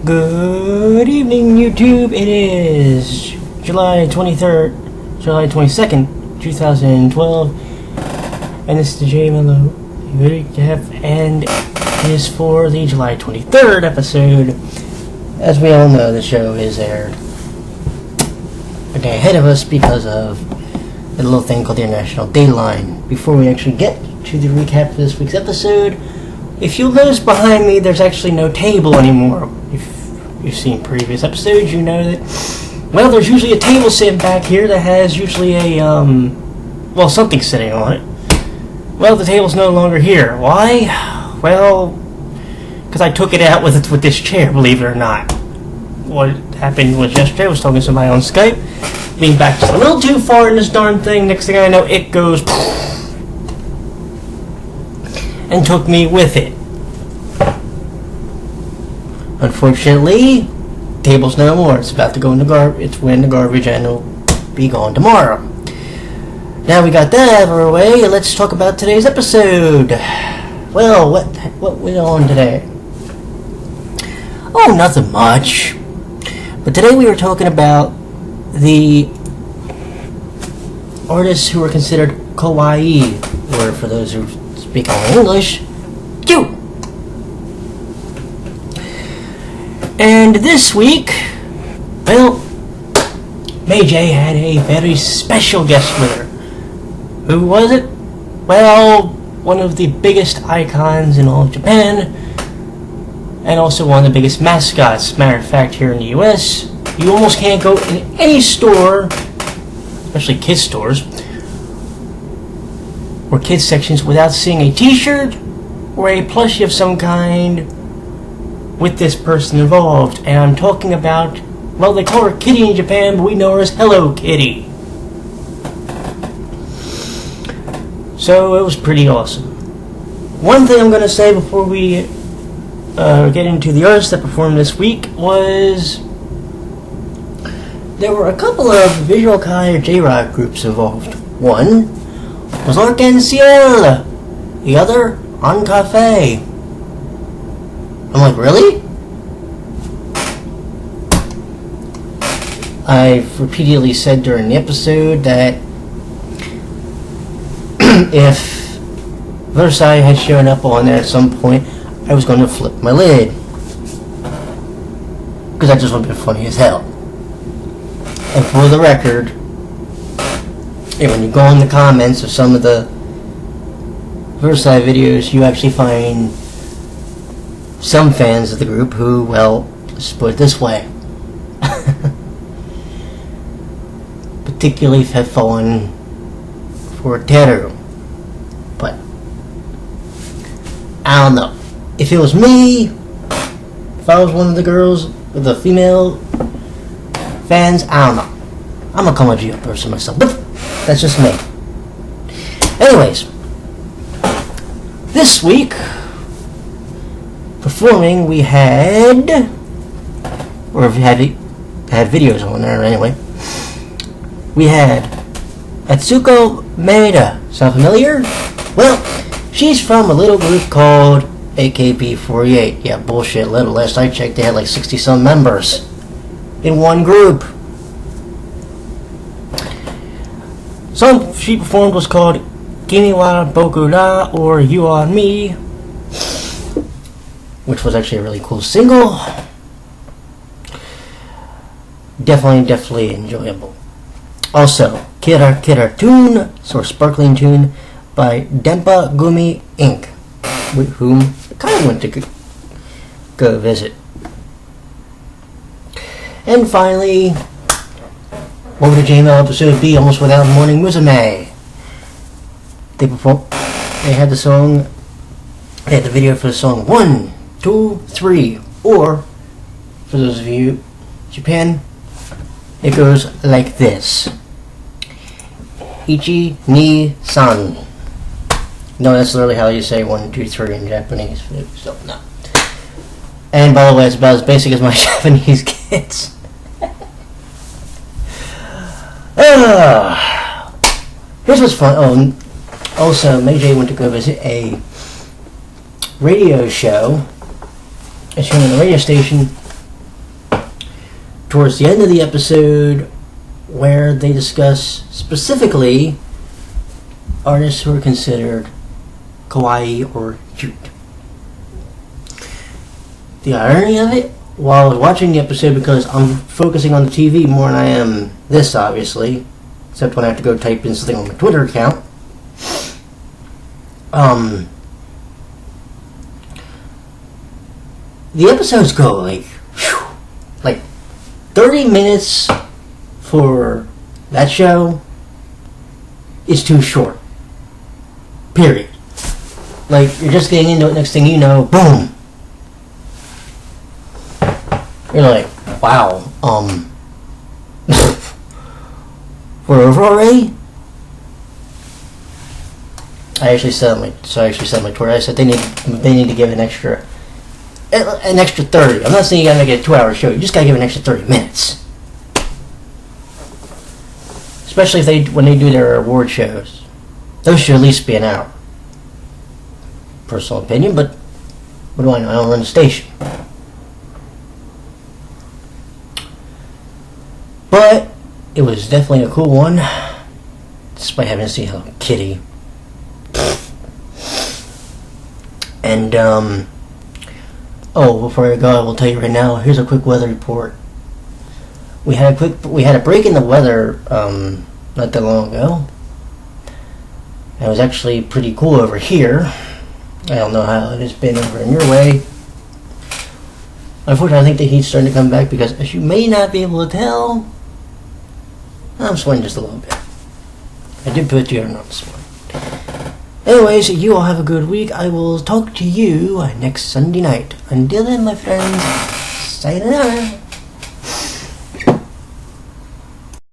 Good evening, YouTube. It is July 22nd, 2012, and this is the J-MELO and it is for the July 23rd episode. As we all know, the show is aired a day ahead of us because of a little thing called the International Dateline. Before we actually get to the recap for this week's episode, if you'll notice behind me, there's actually no table anymore. If you've seen previous episodes, you know that, well, there's usually a table sitting back here that has usually a, something sitting on it. Well, the table's no longer here. Why? Well, because I took it out with this chair, believe it or not. What happened was yesterday I was talking to somebody on Skype, leaned back just a little too far in this darn thing, next thing I know, it goes and took me with it. Unfortunately, table's no more. It's about to go in the garbage. It's in the garbage and it'll be gone tomorrow. Now we got that out of our way, let's talk about today's episode. Well, what went on today? Oh, nothing much. But today we were talking about the artists who are considered kawaii, or for those who speak only English, cute. And this week, well, Maeda had a very special guest with her. Who was it? Well, one of the biggest icons in all of Japan, and also one of the biggest mascots. Matter of fact, here in the US, you almost can't go in any store, especially kids stores, or kids sections, without seeing a t-shirt or a plushie of some kind with this person involved. And I'm talking about, well, they call her Kitty in Japan, but we know her as Hello Kitty. So it was pretty awesome. One thing I'm going to say before we get into the artists that performed this week was there were a couple of visual kai or J-rock groups involved. One was Arc-en-Ciel, the other On Cafe. I'm like, really? I've repeatedly said during the episode that if Versailles had shown up on there at some point, I was going to flip my lid. Because that just would have been funny as hell. And for the record, when you go in the comments of some of the Versailles videos, you actually find some fans of the group who, well, let's put it this way, particularly have fallen for Teru. But I don't know. If it was me, if I was one of the girls with the female fans, I don't know. I'm a Kawaii person myself, but that's just me. Anyways, this week performing we had, or if you had videos on there anyway, we had Atsuko Maeda. Sound familiar? Well, she's from a little group called AKB48. Yeah, bullshit. Last I checked, they had like 60-some members in one group. Song she performed was called Kimi wa Boku da, or You Are Me, which was actually a really cool single. Definitely enjoyable. Also, Kira Tune, or Sparkling Tune, by Dempa Gumi Inc, with whom I kind of went to go visit. And finally, what would a J-MELO episode be almost without Morning Musume? They had the song, they had the video for the song 1, 2, 3, or, for those of you in Japan, it goes like this. Ichi, ni, san. No, that's literally how you say 1, 2, 3 in Japanese. So, no. And by the way, it's about as basic as my Japanese gets. Here's what's fun. Oh, also, Maeda went to go visit a radio show. It's on the radio station towards the end of the episode where they discuss specifically artists who are considered kawaii or cute. The irony of it, while I was watching the episode, because I'm focusing on the TV more than I am this, obviously, except when I have to go type in something on my Twitter account, the episodes go like 30 minutes for that show is too short. Period. Like, you're just getting into it, next thing you know, boom! You're like, wow, we're over already? I actually said on my Twitter, I said they need to give an extra 30. I'm not saying you gotta make it a 2-hour show, you just gotta give an extra 30 minutes. Especially if when they do their award shows. Those should at least be an hour. Personal opinion, but what do I know? I don't run the station. But it was definitely a cool one, despite having to see Hello Kitty. And before I go, I will tell you right now. Here's a quick weather report. We had a break in the weather not that long ago. It was actually pretty cool over here. I don't know how it has been over in your way. Unfortunately, I think the heat's starting to come back because, as you may not be able to tell, I'm sweating just a little bit. I did put deodorant on this one. Anyways, you all have a good week. I will talk to you next Sunday night. Until then, my friends, sayonara.